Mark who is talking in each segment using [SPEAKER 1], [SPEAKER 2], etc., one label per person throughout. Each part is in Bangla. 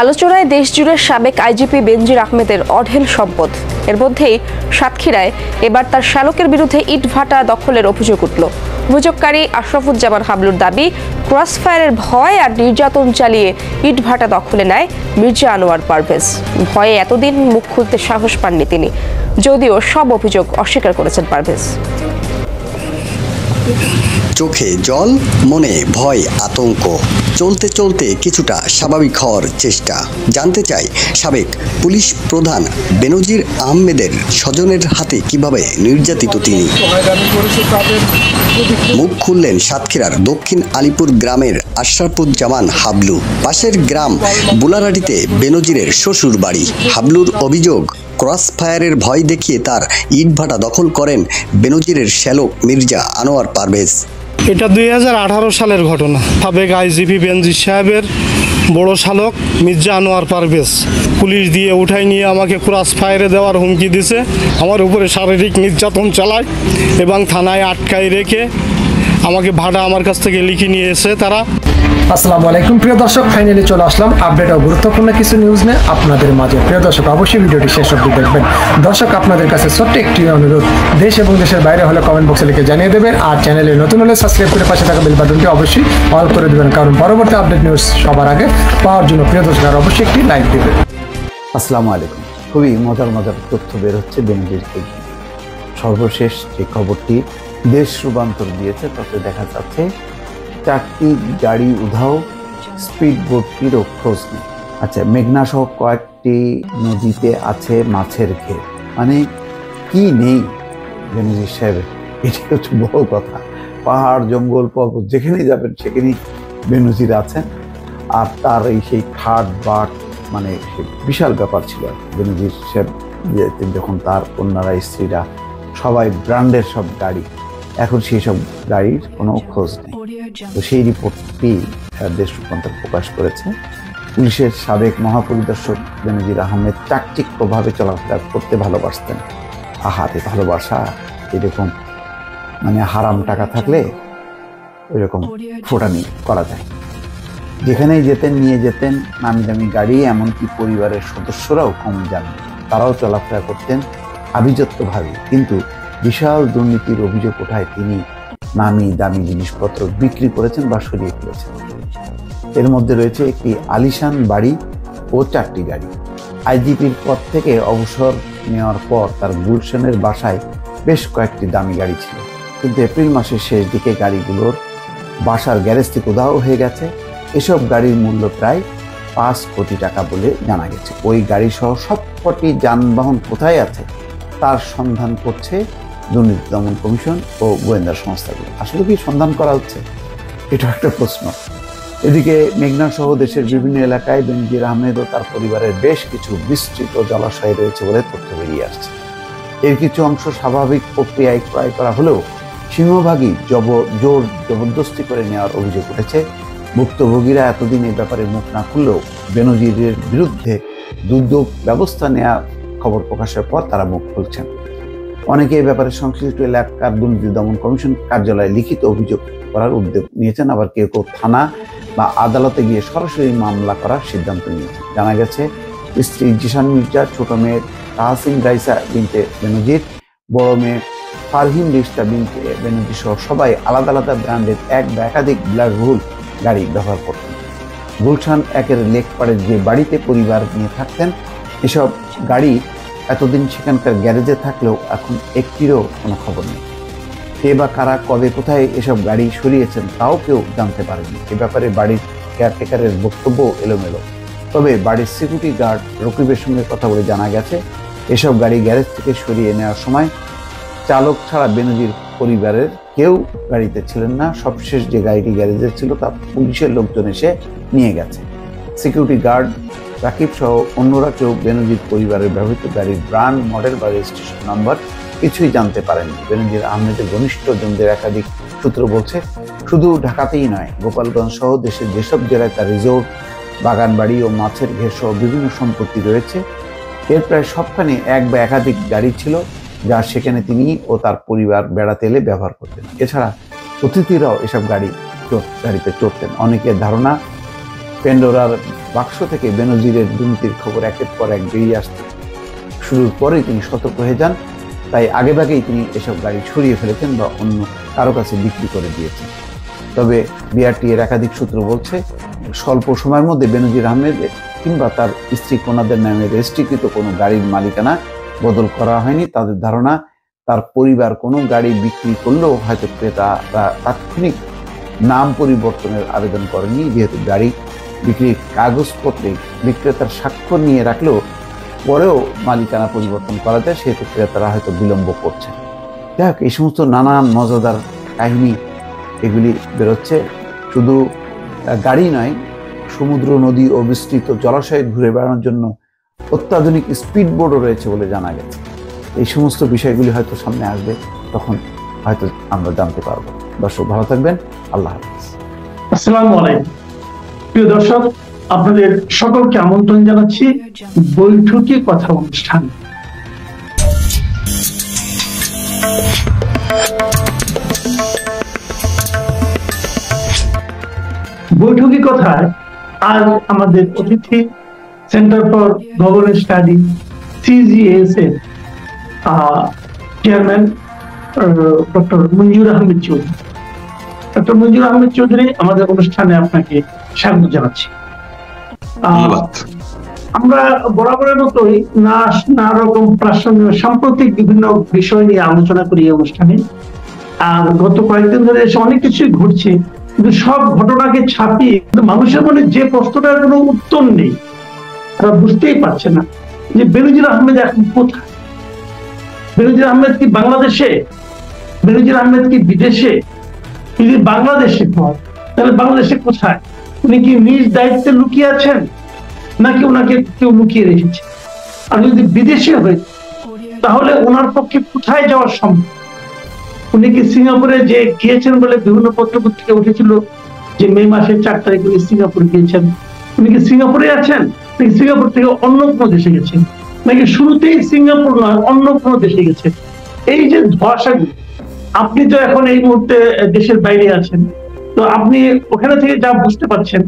[SPEAKER 1] আলোচনায় দেশজুড়ে সাবেক আইজিপি বেনজির আহমেদের অঢেল সম্পদ। এর মধ্যেই সাতক্ষীরায় এবার তার শ্যালকের বিরুদ্ধে ইটভাটা দখলের অভিযোগ উঠল। অভিযোগকারী আশরাফুজ্জামান হাবলুর দাবি, ক্রসফায়ারের ভয় আর নির্যাতন চালিয়ে ইটভাটা দখলে নেয় মির্জা আনোয়ার পারভেজ। ভয়ে এতদিন মুখ খুলতে সাহস পাননি তিনি, যদিও সব অভিযোগ অস্বীকার করেছেন পারভেজ।
[SPEAKER 2] চোখে জল, মনে ভয়, আতঙ্ক। চলতে চলতে কিছুটা স্বাভাবিক হওয়ার চেষ্টা। জানতে চাই সাবেক পুলিশ প্রধান বেনজির আহমেদের স্বজনের হাতে কিভাবে নির্যাতিত তিনি। মুখ খুললেন সাতক্ষীরার দক্ষিণ আলিপুর গ্রামের আশরাফুজ্জামান হাবলু। পাশের গ্রাম বুলারাটিতে বেনজিরের শ্বশুর বাড়ি। হাবলুর অভিযোগ, ক্রসফায়ারের ভয় দেখিয়ে তার ইটভাটা দখল করেন বেনজিরের শ্যালক মির্জা আনোয়ার পারভেজ।
[SPEAKER 3] এটা 2018 সালের ঘটনা। সাবেক আইজিপি বেনজির সাহেবের বড় শালক মির্জা আনোয়ার পারভেজ পুলিশ দিয়ে উঠাই নিয়ে আমাকে ক্রসফায়ারে দেওয়ার হুমকি দিছে। আমার উপরে শারীরিক নির্যাতন চালায় এবং থানায় আটকায় রেখে আমাকে ভাড়া আমার কাছ থেকে লিখে নিয়ে এসে তারা।
[SPEAKER 4] আসসালামু আলাইকুম প্রিয় দর্শক, ফাইনালি চলে আসলাম আপডেট ও গুরুত্বপূর্ণ কিছু নিউজ নিয়ে আপনাদের মাঝে। প্রিয় দর্শক, অবশ্যই ভিডিওটি শেষ অবধি দেখবেন। দর্শক, আপনাদের কাছে ছোট্ট একটি অনুরোধ, দেশ এবং দেশের বাইরে হলে কমেন্ট বক্সে লিখে জানিয়ে দেবেন, আর চ্যানেলে নতুন হলে সাবস্ক্রাইব করে পাশে থাকা বেল বাটনটি অবশ্যই অল করে দেবেন, কারণ পরবর্তী আপডেট নিউজ সবার আগে পাওয়ার জন্য প্রিয় দর্শক আর অবশ্যই একটি লাইক দেবেন।
[SPEAKER 5] আসসালামু আলাইকুম। খুবই মজার তথ্য বের হচ্ছে বেনজিরকে। সর্বশেষ যে খবরটি দেশ রূপান্তর দিয়েছে তাতে দেখা যাচ্ছে 4টি গাড়ি উধাও, স্পিড বোটটিরও খোঁজ নেই। আচ্ছা, মেঘনা সহ কয়েকটি নদীতে আছে মাছের ঘের। মানে কি নেই বেনজির সাহেবের, এটি হচ্ছে বড় কথা। পাহাড়, জঙ্গল, পর্বত যেখানেই যাবেন সেখানেই বেনজির আছেন। আর তার এই সেই ঠাট বাট, মানে বিশাল ব্যাপার ছিল বেনজির সাহেব যখন তার কন্যারা, স্ত্রীরা সবাই ব্র্যান্ডের সব গাড়ি, এখন সেই সব গাড়ির কোনো খোঁজ নেই। তো সেই রিপোর্টটি দেশ রূপান্তর প্রকাশ করেছে। পুলিশের সাবেক মহাপরিদর্শক বেনজির আহমেদ চাকচিক্যভাবে চলাফেরা করতে ভালোবাসতেন। আহারে ভালোবাসা, এরকম মানে হারাম টাকা থাকলে ওই রকম ফোটানি করা যায়। যেখানেই যেতেন নিয়ে যেতেন নামি দামি গাড়ি, এমনকি পরিবারের সদস্যরাও কম যান, তারাও চলাফেরা করতেন আভিজাত্যভাবে। কিন্তু বিশাল দুর্নীতির অভিযোগ ওঠায় তিনি নামি দামি জিনিসপত্র বিক্রি করেছেন বা সরিয়ে ফেলেছেন। এর মধ্যে রয়েছে একটি আলিশান বাড়ি ও 4টি গাড়ি। আইজিপির পদ থেকে অবসর নেওয়ার পর তার গুলশানের বাসায় বেশ কয়েকটি দামি গাড়ি ছিল, কিন্তু এপ্রিল মাসের শেষ দিকে গাড়িগুলোর বাসার গ্যারেজ থেকে উধাও হয়ে গেছে। এসব গাড়ির মূল্য প্রায় 5 কোটি টাকা বলে জানা গেছে। ওই গাড়ি সহ সবকটি যানবাহন কোথায় আছে তার সন্ধান করছে দুর্নীতি দমন কমিশন ও গোয়েন্দা সংস্থাগুলো। আসলে কি সন্ধান করা হচ্ছে, এটা একটা প্রশ্ন। এদিকে মেঘনা সহ দেশের বিভিন্ন এলাকায় বেনজির আহমেদ ও তার পরিবারের বেশ কিছু বিস্তৃত জলাশয় রয়েছে বলে তথ্য বেরিয়ে আসছে। এর কিছু অংশ স্বাভাবিক প্রক্রিয়ায় ক্রয় করা হলেও সিংহভাগই জোর জবরদস্তি করে নেওয়ার অভিযোগ উঠেছে। ভুক্তভোগীরা এতদিন এই ব্যাপারে মুখ না খুললেও বেনজিরের বিরুদ্ধে দুর্যোগ ব্যবস্থা নেওয়ার খবর প্রকাশের পর তারা মুখ খুলছেন। অনেকে এই ব্যাপারে সংশ্লিষ্ট এলাকার দুর্নীতি দমন কমিশন কার্যালয়ে লিখিত অভিযোগ করার উদ্যোগ নিয়েছেন, আবার কেউ কেউ থানা বা আদালতে গিয়ে সরাসরি মামলা করার সিদ্ধান্ত নিয়েছেন। জানা গেছে স্ত্রী জিশান মির্জা, ছোট মেয়ে তাহসিন রাইসা বিনতে বেনজির, বড় মেয়ে ফারহিন রিশতা বিনতে বেনজির সহ সবাই আলাদা আলাদা ব্র্যান্ডের এক বা একাধিক বিলাসবহুল গাড়ি ব্যবহার করতেন। গুলশান 1-এর লেকপাড়ের যে বাড়িতে পরিবার নিয়ে থাকতেন, এসব গাড়ি এতদিন সেখানকার গ্যারেজে থাকলেও এখন একটিরও কোনো খবর নেই। কে বা কারা কবে কোথায় এসব গাড়ি সরিয়েছেন তাও কেউ জানতে পারেনি। এ ব্যাপারে বাড়ির কেয়ারটেকারের বক্তব্য এলোমেলো। তবে বাড়ির সিকিউরিটি গার্ড রকিবের সঙ্গে কথা বলে জানা গেছে, এসব গাড়ি গ্যারেজ থেকে সরিয়ে নেওয়ার সময় চালক ছাড়া বেনজির পরিবারের কেউ গাড়িতে ছিলেন না। সবশেষ যে গাড়িটি গ্যারেজে ছিল তা পুলিশের লোকজন এসে নিয়ে গেছে। সিকিউরিটি গার্ড রাকিব সহ অন্যরা কেউ বেনজির পরিবারের ব্যবহৃত গাড়ির ব্র্যান্ড, মডেল বা রেজিস্ট্রেশন নাম্বার কিছুই জানতে পারেননি। বেনজির আহমেদের ঘনিষ্ঠজনদের একাধিক সূত্র বলছে, শুধু ঢাকাতেই নয়, গোপালগঞ্জ সহ দেশের যেসব জেলায় তার রিসোর্ট, বাগান বাড়ি ও মাছের ঘের সহ বিভিন্ন সম্পত্তি রয়েছে, এর প্রায় সবখানে এক বা একাধিক গাড়ি ছিল, যা সেখানে তিনি ও তার পরিবার বেড়াতে এলে ব্যবহার করতেন। এছাড়া অতিথিরাও এসব গাড়িতে চড়তেন। অনেকের ধারণা পেন্ডোরার বাক্স থেকে বেনজিরের দুর্নীতির খবর একের পর এক বেরিয়ে আসতে শুরুর পরেই তিনি সতর্ক হয়ে যান। তাই আগেভাগেই তিনি এসব গাড়ি ছড়িয়ে ফেলেছেন বা অন্য কারো কাছে বিক্রি করে দিয়েছেন। তবে বিআরটি এর একাধিক সূত্র বলছে, স্বল্প সময়ের মধ্যে বেনজির আহমেদ কিংবা তার স্ত্রী কন্যাদের নামে রেজিস্ট্রিকৃত কোনো গাড়ির মালিকানা বদল করা হয়নি। তাদের ধারণা, তার পরিবার কোনো গাড়ি বিক্রি করলেও হয়তো ক্রেতারা তাৎক্ষণিক নাম পরিবর্তনের আবেদন করেনি, যেহেতু গাড়ি বিক্রির কাগজপত্রে বিক্রেতার স্বাক্ষর নিয়ে রাখলেও পরেও মালিকানা পরিবর্তন করা যায়, সেহেতু ক্রেতারা হয়তো বিলম্ব করছে। যাই হোক, এই সমস্ত নানান মজাদার কাহিনী এগুলি বেরোচ্ছে। শুধু গাড়ি নয়, সমুদ্র, নদী ও বিস্তৃত জলাশয়ে ঘুরে বেড়ানোর জন্য অত্যাধুনিক স্পিড বোর্ডও রয়েছে বলে জানা গেছে। এই সমস্ত বিষয়গুলি হয়তো সামনে আসবে, তখন হয়তো আমরা জানতে পারবো। দর্শক ভালো থাকবেন, আল্লাহ হাফেজ।
[SPEAKER 6] আসসালামু আলাইকুম প্রিয় দর্শক, আপনাদের সকলকে আমন্ত্রণ জানাচ্ছি বৈঠকি কথা অনুষ্ঠান। বৈঠকি কথায় আজ আমাদের অতিথি centre for governance study CGS এর চেয়ারম্যান ডক্টর মঞ্জুর আহমেদ চৌধুরী। ডক্টর মঞ্জুর আহমেদ চৌধুরী, আমাদের অনুষ্ঠানে আপনাকে স্বাগত জানাচ্ছি। আমরা বরাবরের মতোই নানা রকম প্রাসঙ্গিক সাম্প্রতিক বিভিন্ন বিষয় নিয়ে আলোচনা করি এই অনুষ্ঠানে। আর গত কয়েকদিন ধরে এসে অনেক কিছুই ঘটছে, কিন্তু সব ঘটনাকে ছাপিয়ে কিন্তু মানুষের মনে যে প্রশ্নটার কোনো উত্তর নেই, তারা বুঝতেই পারছে না যে বেনজির আহমেদ এখন কোথায়। বেনজির আহমেদ কি বাংলাদেশে? বেনজির আহমেদ কি বিদেশে? যদি বাংলাদেশে হয় তাহলে বাংলাদেশে কোথায়? উনি কি নিজ দায়িত্বে লুকিয়ে আছেন, নাকি ওনাকে কেউ লুকিয়ে রেখেছে? আর যদি বিদেশে হয় তাহলে ওনার পক্ষে কোথায় যাওয়া সম্ভব? উনি কি সিঙ্গাপুরে যে গিয়েছেন বলে বিভিন্ন পত্রপত্রিকা উঠেছিল যে মে মাসের 4 তারিখ উনি সিঙ্গাপুর গিয়েছেন? উনি কি সিঙ্গাপুরে আছেন, নাকি সিঙ্গাপুর থেকে অন্য কোনো দেশে গেছেন, নাকি শুরুতেই সিঙ্গাপুর নয় অন্য কোনো দেশে গেছেন? এই যে ধোঁয়াশাগুলো, আপনি তো এখন এই মুহূর্তে দেশের বাইরে আছেন, তো আপনি ওখানে থেকে যা বুঝতে পারছেন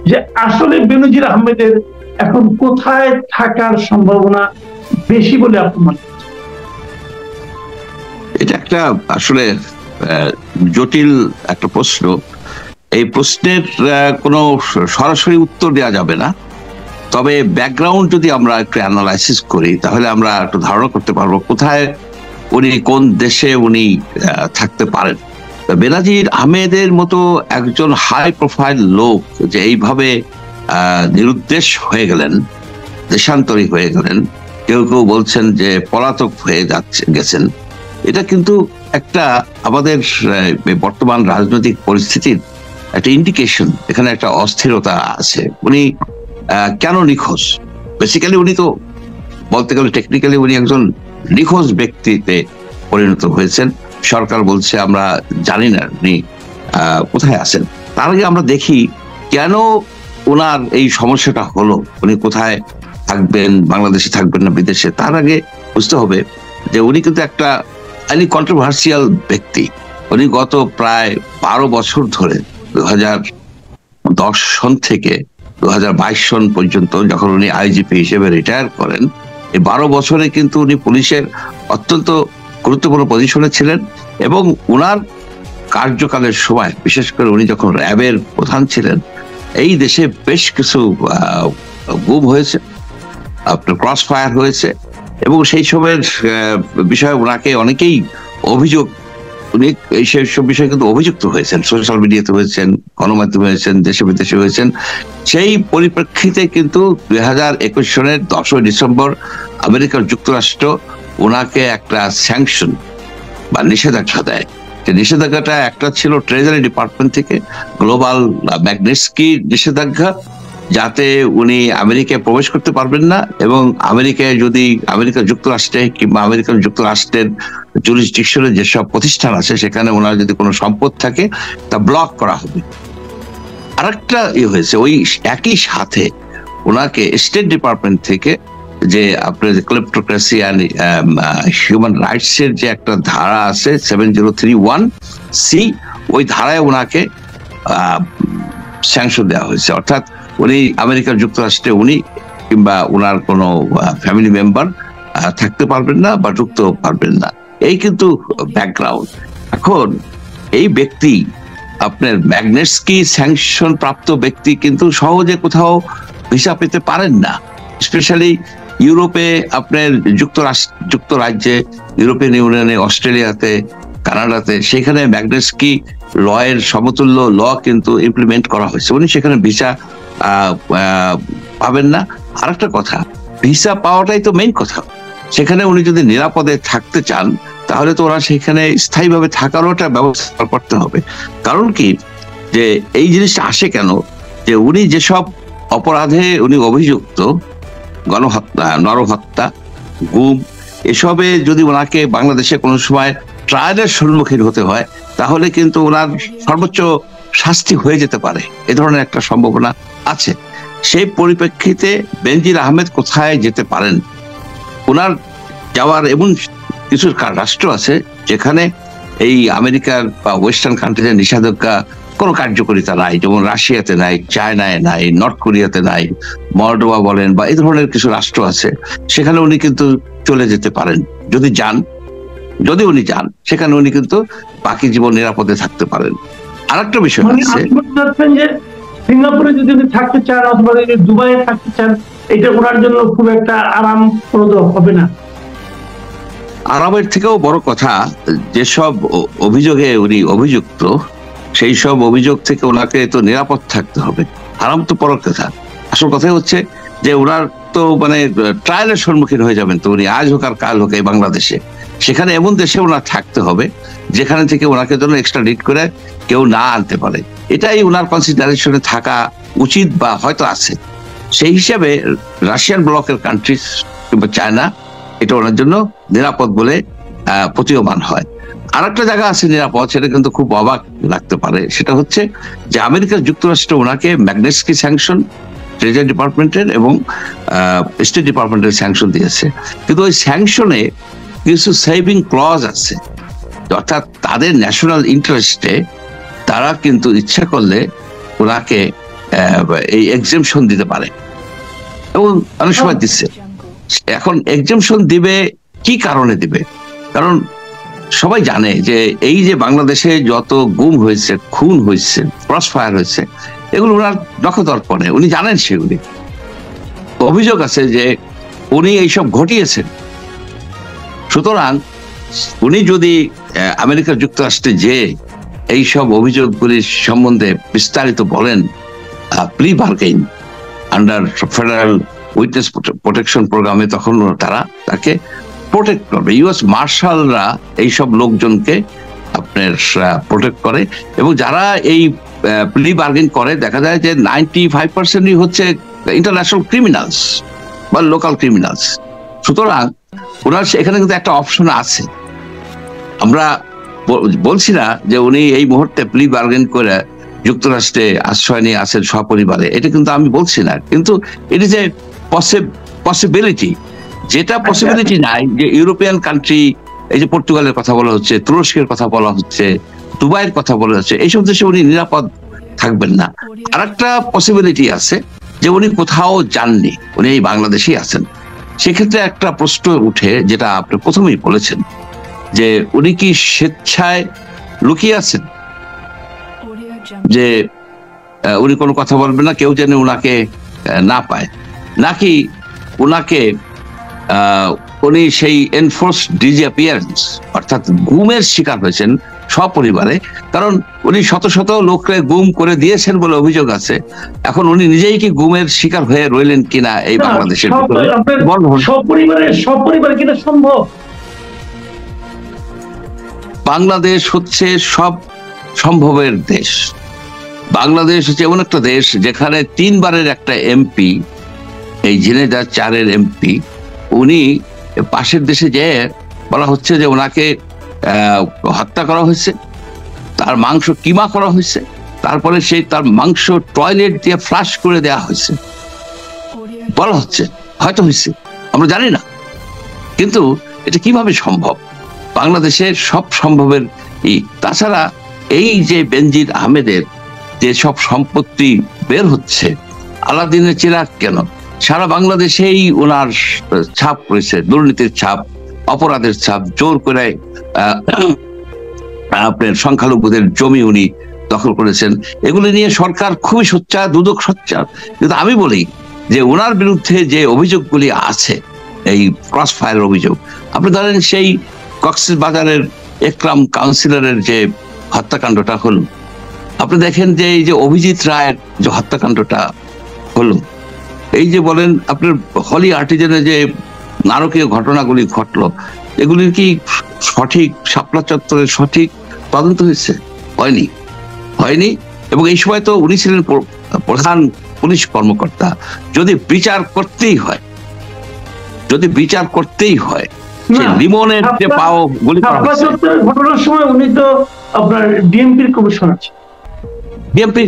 [SPEAKER 6] যে আসলে বেনজির আহমেদের এখন কোথায় থাকার সম্ভাবনা বেশি বলে আপনি মনে করছেন?
[SPEAKER 7] এটা একটা আসলে জটিল একটা প্রশ্ন। এই প্রশ্নের কোনো সরাসরি উত্তর দেওয়া যাবে না, তবে ব্যাকগ্রাউন্ড যদি আমরা একটু অ্যানালাইসিস করি তাহলে আমরা একটু ধারণা করতে পারবো কোথায় উনি, কোন দেশে উনি থাকতে পারেন। বেনজির আহমেদের মতো একজন হাই প্রোফাইল লোক যে এইভাবে নিরুদ্দেশ হয়ে গেলেন, দেশান্তরী হয়ে গেলেন, কেউ কেউ বলছেন যে পলাতক হয়ে গেছেন, এটা কিন্তু একটা আমাদের বর্তমান রাজনৈতিক পরিস্থিতির একটা ইন্ডিকেশন। এখানে একটা অস্থিরতা আছে। উনি কেন নিখোঁজ? বেসিক্যালি উনি তো বলতে গেলে টেকনিক্যালি উনি একজন নিখোঁজ ব্যক্তিতে পরিণত হয়েছেন। সরকার বলছে আমরা জানি না উনি কোথায় আছেন। তার আগে আমরা দেখি কেন ওনার এই সমস্যাটা হলো, উনি কোথায় থাকবেন, বাংলাদেশে থাকবেন না বিদেশে। তার আগে বুঝতে হবে যে উনি কিন্তু একটা হাইলি কন্ট্রোভার্সিয়াল ব্যক্তি। উনি গত প্রায় 12 বছর ধরে 2010 সন থেকে 2022 সন পর্যন্ত যখন উনি আইজিপি হিসেবে রিটায়ার করেন, এই 12 বছরে কিন্তু উনি পুলিশের অত্যন্ত গুরুত্বপূর্ণ পজিশনে ছিলেন। এবং উনার কার্যকালের সময়, বিশেষ করে উনি যখন র্যাবের প্রধান ছিলেন, এই দেশে বেশ কিছু গুম হয়েছে, আপনার ক্রস ফায়ার হয়েছে, এবং সেই সময়ের বিষয়ে ওনাকে অনেকেই অভিযোগ, উনি এই সব বিষয়ে কিন্তু অভিযুক্ত হয়েছেন, সোশ্যাল মিডিয়াতে হয়েছেন, গণমাধ্যমে হয়েছেন, দেশে বিদেশে হয়েছেন। সেই পরিপ্রেক্ষিতে কিন্তু 2021 সনের 10 ডিসেম্বর আমেরিকার যুক্তরাষ্ট্র ওনাকে একটা স্যাংশন বা নিষেধাজ্ঞা দেয়। যে নিষেধাজ্ঞাটা একটা ছিল ট্রেজারি ডিপার্টমেন্ট থেকে, গ্লোবাল ম্যাগনেটস্কি নিষেধাজ্ঞা, যাতে উনি আমেরিকায় প্রবেশ করতে পারবেন না, এবং আমেরিকায় যদি আমেরিকা যুক্তরাষ্ট্রে কিংবা আমেরিকান যুক্তরাষ্ট্রের জুরিসডিকশনে যেসব প্রতিষ্ঠান আছে সেখানে ওনার যদি কোনো সম্পদ থাকে তা ব্লক করা হবে। আরেকটা হয়েছে, ওই একই সাথে ওনাকে স্টেট ডিপার্টমেন্ট থেকে যে আপনার ক্লেপ্টোক্রেসি অ্যান্ড হিউম্যান রাইটস এর যে একটা ধারা আছে 7031C, ওই ধারায় ওনাকে স্যাংশন দেওয়া হয়েছে। অর্থাৎ উনি আমেরিকার যুক্তরাষ্ট্রে উনি কিংবা ওনার কোনো ফ্যামিলি মেম্বার থাকতে পারবেন না বা ঢুকতেও পারবেন না, এই কিন্তু ব্যাকগ্রাউন্ড। এখন এই ব্যক্তি আপনার ম্যাগনেটস্কি স্যাংশন প্রাপ্ত ব্যক্তি কিন্তু সহজে কোথাও ভিসা পেতে পারেন না, স্পেশালি ইউরোপে, আপনার যুক্তরাজ্যে, ইউরোপিয়ান ইউনিয়নে, অস্ট্রেলিয়াতে, কানাডাতে, সেখানে ম্যাগনেটস্কি ল এর সমতুল্য ল কিন্তু ইমপ্লিমেন্ট করা হয়েছে। উনি সেখানে ভিসা পাবেন না। আরেকটা কথা, ভিসা পাওয়াটাই তো মেইন কথা। সেখানে উনি যদি নিরাপদে থাকতে চান তাহলে তো ওরা সেখানে স্থায়ীভাবে থাকারও একটা ব্যবস্থা করতে হবে। কারণ কি, যে এই জিনিসটা আসে কেন, যে উনি যেসব অপরাধে উনি অভিযুক্ত, গণহত্যা, নরহত্যা, গুম, এসবে যদি ওনাকে বাংলাদেশে কোনো সময় ট্রায়ালের সম্মুখীন হতে হয় তাহলে কিন্তু ওনার সর্বোচ্চ শাস্তি হয়ে যেতে পারে, এ ধরনের একটা সম্ভাবনা আছে। সেই পরিপ্রেক্ষিতে বেনজির আহমেদ কোথায় যেতে পারেন? ওনার যাওয়ার এমন কিছু রাষ্ট্র আছে যেখানে এই আমেরিকার বা ওয়েস্টার্ন কান্ট্রিতে নিষেধাজ্ঞা কোনো কার্যকারিতা নাই, যেমন রাশিয়াতে নাই, চায়নায় নাই, নর্থ কোরিয়াতে নাই, মলডোভা বলেন বা এই ধরনের কিছু রাষ্ট্র আছে, সেখানে উনি কিন্তু চলে যেতে পারেন যদি উনি যান, সেখানে উনি কিন্তু বাকি জীবন নিরাপদে থাকতে পারেন। আরেকটা বিষয় আছে,
[SPEAKER 6] যে সিঙ্গাপুরে যদি উনি থাকতে চান অথবা যদি দুবাইয়ে থাকতে চান, এটা ওনার জন্য খুব একটা আরামপ্রদ হবে না।
[SPEAKER 7] আরামের থেকেও বড় কথা, যেসব অভিযোগে উনি অভিযুক্ত, সেই সব অভিযোগ থেকে ওনাকে তো নিরাপদ থাকতে হবে। আরাম তো পরের কথা, আসল কথাই হচ্ছে যে ওনার তো মানে ট্রায়ালের সম্মুখীন হয়ে যাবেন তো উনি, আজ হোক আর কাল হোক, এই বাংলাদেশে। সেখানে এমন দেশে ওনার থাকতে হবে যেখানে থেকে ওনাকে জন্য এক্সট্রাডিট করে কেউ না আনতে পারে। এটাই ওনার কনসিডারেশনে থাকা উচিত বা হয়তো আছে। সেই হিসাবে রাশিয়ান ব্লকের কান্ট্রি কিংবা চায়না, এটা ওনার জন্য নিরাপদ বলে প্রতীয়মান হয়। আর একটা জায়গা আছে নিরাপদ, সেটা কিন্তু খুব অবাক লাগতে পারে, সেটা হচ্ছে যে আমেরিকার যুক্তরাষ্ট্র ওনাকে ম্যাগনেটস্কি স্যাংশন ট্রেজারি ডিপার্টমেন্টের এবং স্টেট ডিপার্টমেন্টের স্যাংশন দিয়েছে, কিন্তু ওই স্যাংশনে কিছু সেভিং ক্লজ আছে, অর্থাৎ তাদের ন্যাশনাল ইন্টারেস্টে তারা কিন্তু ইচ্ছা করলে ওনাকে এই এক্সেমশন দিতে পারে এবং অনেক সময় দিচ্ছে। এখন এক্সেমশন দিবে কি কারণে দিবে? কারণ সবাই জানে যে এই যে বাংলাদেশে যত গুম হয়েছে, খুন হয়েছে, ক্রস ফায়ার হয়েছে, এগুলো ওনার নখদর্পণে, উনি জানেন সেগুলি। অভিযোগ আছে যে উনি এইসব ঘটিয়েছেন। সুতরাং উনি যদি আমেরিকা যুক্তরাষ্ট্রে যে এইসব অভিযোগগুলির সম্বন্ধে বিস্তারিত বলেন, plea bargain under federal witness protection প্রোগ্রামে, তখন তারা তাকে প্রোটেক্ট করবে। ইউএস মার্শালরা এইসব লোকজনকে আপনার প্রোটেক্ট করে, এবং যারা এই প্লি বার্গেন করে দেখা যায় যে 95%ই হচ্ছে ইন্টারন্যাশনাল ক্রিমিনালস বা লোকাল ক্রিমিনালস। সুতরাং ওনার এখানে কিন্তু একটা অপশন আছে। আমরা বলছি না যে উনি এই মুহূর্তে প্লি বার্গেন করে যুক্তরাষ্ট্রে আশ্রয় নিয়ে আছেন সপরিবারে, এটা কিন্তু আমি বলছি না, কিন্তু ইট ইজ এ পসিবিলিটি। যেটা পসিবিলিটি নাই, যে ইউরোপিয়ান কান্ট্রি, এই যে পর্তুগালের কথা বলা হচ্ছে, তুরস্কের কথা বলা হচ্ছে, দুবাইয়ের কথা বলা হচ্ছে, এইসব দেশে উনি নিরাপদ থাকবেন না। আর একটা পসিবিলিটি আছে যে উনি কোথাও যাননি, উনি এই বাংলাদেশেই আছেন। সেক্ষেত্রে একটা প্রশ্ন উঠে, যেটা আপনি প্রথমেই বলেছেন, যে উনি কি স্বেচ্ছায় লুকিয়ে আছেন, যে উনি কোনো কথা বলবেন না, কেউ যেন উনাকে না পায়, নাকি উনাকে উনি সেই এনফোর্স ডিসঅ্যাপিয়ারেন্স অর্থাৎ গুমের শিকার হয়েছেন সপরিবারে। কারণ উনি শত শত লোককে গুম করে দিয়েছেন বলে অভিযোগ আছে। এখন উনি নিজেই কি গুমের শিকার হয়ে রইলেন কিনা এই বাংলাদেশের
[SPEAKER 6] সপরিবারে কিনা সম্ভব? বাংলাদেশ
[SPEAKER 7] হচ্ছে সব সম্ভবের দেশ। বাংলাদেশ হচ্ছে এমন একটা দেশ যেখানে 3 বারের একটা এমপি, এই ঝিনেদা 4-এর এমপি, উনি পাশের দেশে যেয়ে বলা হচ্ছে যে ওনাকে হত্যা করা হয়েছে, তার মাংস কিমা করা হয়েছে, তারপরে সেই তার মাংস টয়লেট দিয়ে ফ্লাশ করে দেওয়া হয়েছে বলা হচ্ছে। হয়তো হয়েছে, আমরা জানি না, কিন্তু এটা কিভাবে সম্ভব? বাংলাদেশের সব সম্ভবের তাছাড়া এই যে বেনজির আহমেদের যে সব সম্পত্তি বের হচ্ছে, আলাদিনের চিরাগ কেন? সারা বাংলাদেশেই ওনার ছাপ রয়েছে, দুর্নীতির ছাপ, অপরাধের ছাপ। জোর করে আপনার সংখ্যালঘুদের জমি উনি দখল করেছেন। এগুলি নিয়ে সরকার খুবই সোচ্চার, দুদক সোচ্চার। কিন্তু আমি বলি যে ওনার বিরুদ্ধে যে অভিযোগগুলি আছে, এই ক্রস ফায়ার অভিযোগ, আপনি ধরেন সেই কক্সবাজারের একরাম কাউন্সিলরের যে হত্যাকাণ্ডটা হলো, আপনি দেখেন যে এই যে অভিজিৎ রায়ের যে হত্যাকাণ্ডটা হলো, এই যে বলেন আপনার হলি আর্টিজানে যে নারকীয় ঘটনাগুলি ঘটলো, এগুলির কি সঠিক শাপলা চত্বরের সঠিক তদন্ত হয়েছে? হয়নি। এবং এই সময় তো উনি ছিলেন প্রধান পুলিশ কর্মকর্তা। যদি বিচার করতেই হয় লিমনের যে পাও গুলি
[SPEAKER 6] ঘটনার সময় উনি তো আপনার ডিএমপির কমিশনার ছিলেন।
[SPEAKER 7] ডিএমপি,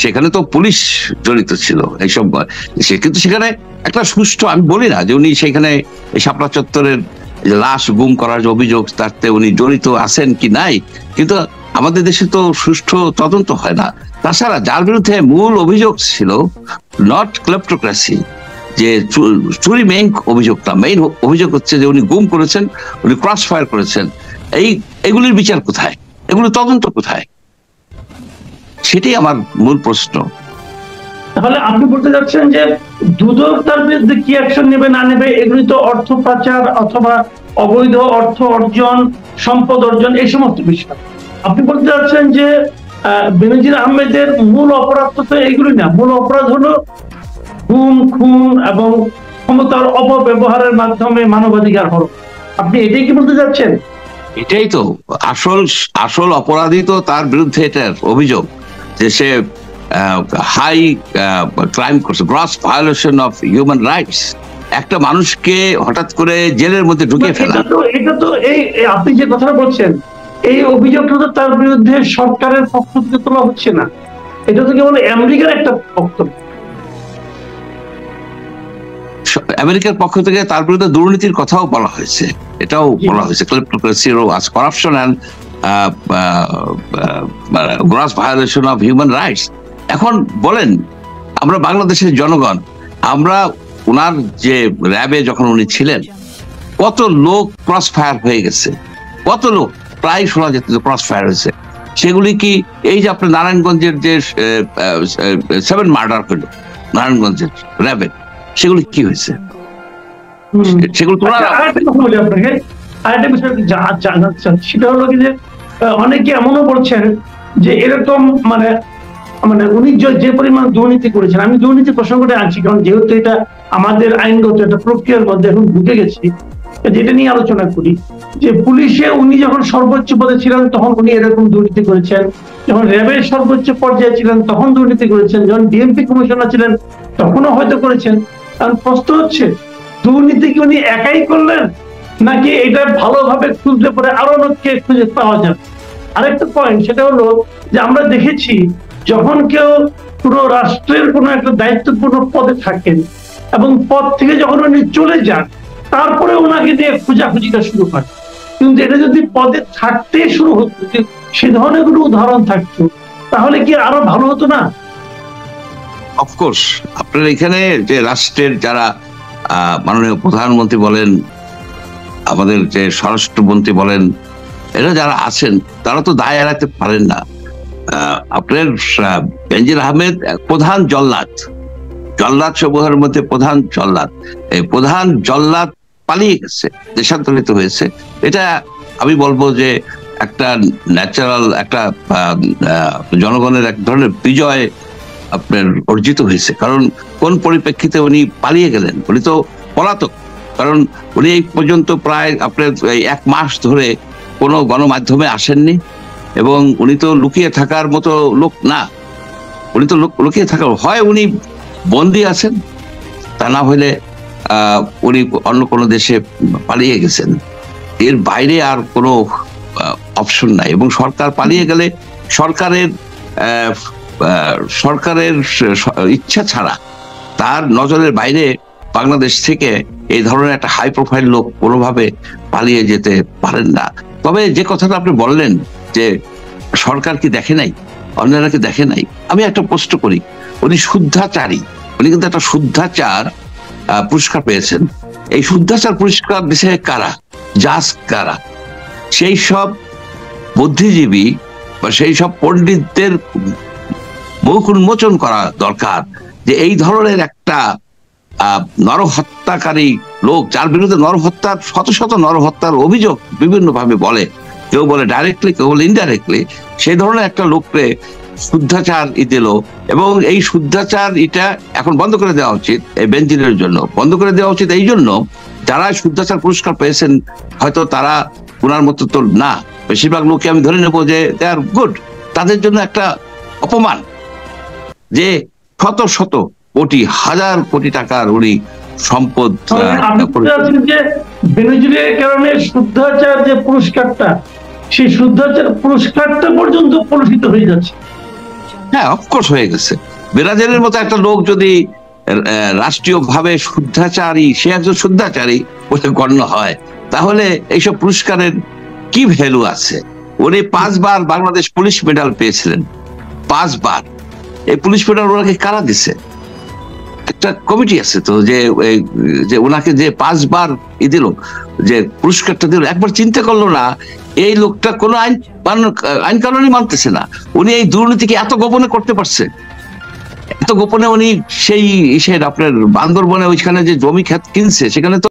[SPEAKER 7] সেখানে তো পুলিশ জড়িত ছিল এইসব, কিন্তু সেখানে একটা সুষ্ঠু, আমি বলি না যে উনি সেখানে এই শাপলা চত্বরের লাশ গুম করার যে অভিযোগ, তাতে উনি জড়িত আছেন কি নাই, কিন্তু আমাদের দেশে তো সুষ্ঠু তদন্ত হয় না। তাছাড়া যার বিরুদ্ধে মূল অভিযোগ ছিল নট ক্লেপ্টোক্রেসি, যে চুরি মেইন অভিযোগটা, মেইন অভিযোগ হচ্ছে যে উনি গুম করেছেন, উনি ক্রস ফায়ার করেছেন, এগুলির বিচার কোথায়? এগুলো তদন্ত কোথায়? সেটাই আমার মূল প্রশ্ন।
[SPEAKER 6] তাহলে আপনি বলতে যাচ্ছেন যে দুদক তার বিরুদ্ধে কি অ্যাকশন নেবে না নেবে, এগুলি তো অর্থ পাচার অথবা অবৈধ অর্থ অর্জন, সম্পদ অর্জন, এই সমস্ত বিষয়। আপনি বলতে যাচ্ছেন যে বেনজির আহমেদের মূল অপরাধ তো এইগুলি না, মূল অপরাধ হলো গুম, খুন এবং ক্ষমতার অপব্যবহারের মাধ্যমে মানবাধিকার হরণ। আপনি এটাই কি বলতে যাচ্ছেন?
[SPEAKER 7] এটাই তো আসল অপরাধী, তো তার বিরুদ্ধে এটার অভিযোগ যে সে হাই ক্রাইম করছে, gross violation of human rights. একটা মানুষকে হঠাৎ করে জেলের মধ্যে ঢুকিয়ে ফেলা,
[SPEAKER 6] এটা তো এই আপনি যে কথাটা বলছেন, এই অভিযোগটা তো তার বিরুদ্ধে সরকারের পক্ষ থেকে তোলা হচ্ছে না, এটা তো কেবল আমেরিকার একটা বক্তব্য।
[SPEAKER 7] আমেরিকার পক্ষ থেকে তার বিরুদ্ধে দুর্নীতির কথাও বলা হয়েছে, এটাও বলা হয়েছে, kleptocracy, corruption and gross violation of human rights. এখন বলেন, আমরা বাংলাদেশের জনগণ, আমরা ওনার যে র্যাবে যখন উনি ছিলেন, কত লোক ক্রস ফায়ার হয়ে গেছে, কত লোক, প্রায় শোনা যেত যে ক্রস ফায়ার হয়েছে। সেগুলি কি এই যে আপনার নারায়ণগঞ্জের যে 7 মার্ডার হলো নারায়ণগঞ্জের র্যাবে, সেগুলি কি হয়েছে? সেগুলো
[SPEAKER 6] আরেকটা বিষয় জানার চাচ্ছি, সেটা হলো কি যে অনেকে এমনও বলছেন যে এরকম মানে উনি যে পরিমাণ দুর্নীতি করেছেন, আমি দুর্নীতি প্রসঙ্গটা আনছি কারণ যেহেতু এটা আমাদের আইনগত একটা প্রক্রিয়ার মধ্যে এখন ঢুকে গেছি, যেটা নিয়ে আলোচনা করি, যে পুলিশে উনি যখন সর্বোচ্চ পদে ছিলেন তখন উনি এরকম দুর্নীতি করেছেন, যখন র্যাবের সর্বোচ্চ পর্যায়ে ছিলেন তখন দুর্নীতি করেছেন, যখন ডিএমপি কমিশনার ছিলেন তখনও হয়তো করেছেন। কারণ প্রশ্ন হচ্ছে, দুর্নীতি কি উনি একাই করলেন, নাকি এটা ভালোভাবে খুঁজলে পরে আরো লোককে খুঁজে পাওয়া যাবে? আরেকটা পয়েন্ট, সেটা হলো যে আমরা দেখেছি যখন কেউ পুরো রাষ্ট্রের কোনো একটা দায়িত্বপূর্ণ পদে থাকেন এবং পদ থেকে যখন উনি চলে যান, তারপরে ওনাকে দিয়ে খোঁজাখুঁজিটা শুরু হয়। কিন্তু এটা যদি পদে থাকতে শুরু হতো, সে ধরনের কোনো উদাহরণ থাকতো, তাহলে কি আরো ভালো হতো না?
[SPEAKER 7] অফকোর্স, আপনার এখানে যে রাষ্ট্রের যারা মাননীয় প্রধানমন্ত্রী বলেন, আমাদের যে স্বরাষ্ট্রমন্ত্রী বলেন, এরা যারা আছেন তারা তো দায় এড়াতে পারেন না। আপনার বেনজির আহমেদ প্রধান জল্লাদ সমূহের মধ্যে প্রধান জল্লাদ, এই প্রধান জল্লাদ পালিয়ে গেছে, দেশান্তরিত হয়েছে। এটা আমি বলবো যে একটা ন্যাচারাল, একটা জনগণের এক ধরনের বিজয় আপনার অর্জিত হয়েছে। কারণ কোন পরিপ্রেক্ষিতে উনি পালিয়ে গেলেন? উনি তো পলাতক, কারণ উনি এই পর্যন্ত প্রায় আপনার 1 মাস ধরে কোনো গণমাধ্যমে আসেননি, এবং উনি তো লুকিয়ে থাকার মতো লোক না। উনি তো লুকিয়ে থাকার, হয় উনি বন্দী আছেন, তা না হলে উনি অন্য কোনো দেশে পালিয়ে গেছেন। এর বাইরে আর কোনো অপশন নাই। এবং সরকার পালিয়ে গেলে সরকারের ইচ্ছা ছাড়া, তার নজরের বাইরে বাংলাদেশ থেকে এই ধরনের একটা হাই প্রোফাইল লোক কোনোভাবে পালিয়ে যেতে পারেন না। তবে যে কথাটা আপনি বললেন যে সরকার কি দেখে নাই, অন্যরা কি দেখে নাই, আমি একটা প্রশ্ন করি, উনি শুদ্ধাচারী, উনি কিন্তু একটা শুদ্ধাচার পুরস্কার পেয়েছেন। এই শুদ্ধাচার পুরস্কার দেশে কারা, জাজ কারা? সেই সব বুদ্ধিজীবী বা সেই সব পণ্ডিতদের মুখ উন্মোচন করা দরকার যে এই ধরনের একটা নরহত্যাকারী লোক, যার বিরুদ্ধে নরহত্যার শত শত নরহত্যার অভিযোগ বিভিন্ন ভাবে বলে, কেউ বলে ডাইরেক্টলি, কেউ বলে ইনডাইরেক্টলি, সেই ধরনের একটা লোককে শুদ্ধাচার দিল। এবং এই শুদ্ধাচার এটা এখন বন্ধ করে দেওয়া উচিত, এই বেনজিরের জন্য বন্ধ করে দেওয়া উচিত। এই জন্য যারা শুদ্ধাচার পুরস্কার পেয়েছেন হয়তো তারা ওনার মতো তো না, বেশিরভাগ লোককে আমি ধরে নেবো যে দে আর গুড, তাদের জন্য একটা অপমান যে শত শত কোটি, হাজার কোটি টাকার উনি সম্পদ।
[SPEAKER 6] যে বেনজিরের কারণে শুদ্ধাচার যে পুরস্কারটা, সেই শুদ্ধাচার পুরস্কারটা পর্যন্ত কলুষিত হয়ে যাচ্ছে।
[SPEAKER 7] হ্যাঁ, অফকোর্স হয়ে গেছে। বেনাজিরের মতো একটা লোক যদি রাষ্ট্রীয় ভাবে শুদ্ধাচারী, সে একজন শুদ্ধাচারী বলে গণ্য হয়, তাহলে এইসব পুরস্কারের কি ভ্যালু আছে? উনি 5 বার বাংলাদেশ পুলিশ মেডাল পেয়েছিলেন, 5 বার। এই পুলিশ মেডাল ওনাকে কারা দিছে? একটা কমিটি আছে তো যে ওনাকে যে 5 বার দিল, যে পুরস্কারটা দিল, একবার চিন্তা করলো না এই লোকটা কোনো আইন কানুনই মানতেছে না, উনি এই দুর্নীতিকে এত গোপনে করতে পারছে, এত গোপনে উনি সেই আপনার বান্দরবনে ওইখানে যে জমি ক্ষেত কিনছে সেখানে তো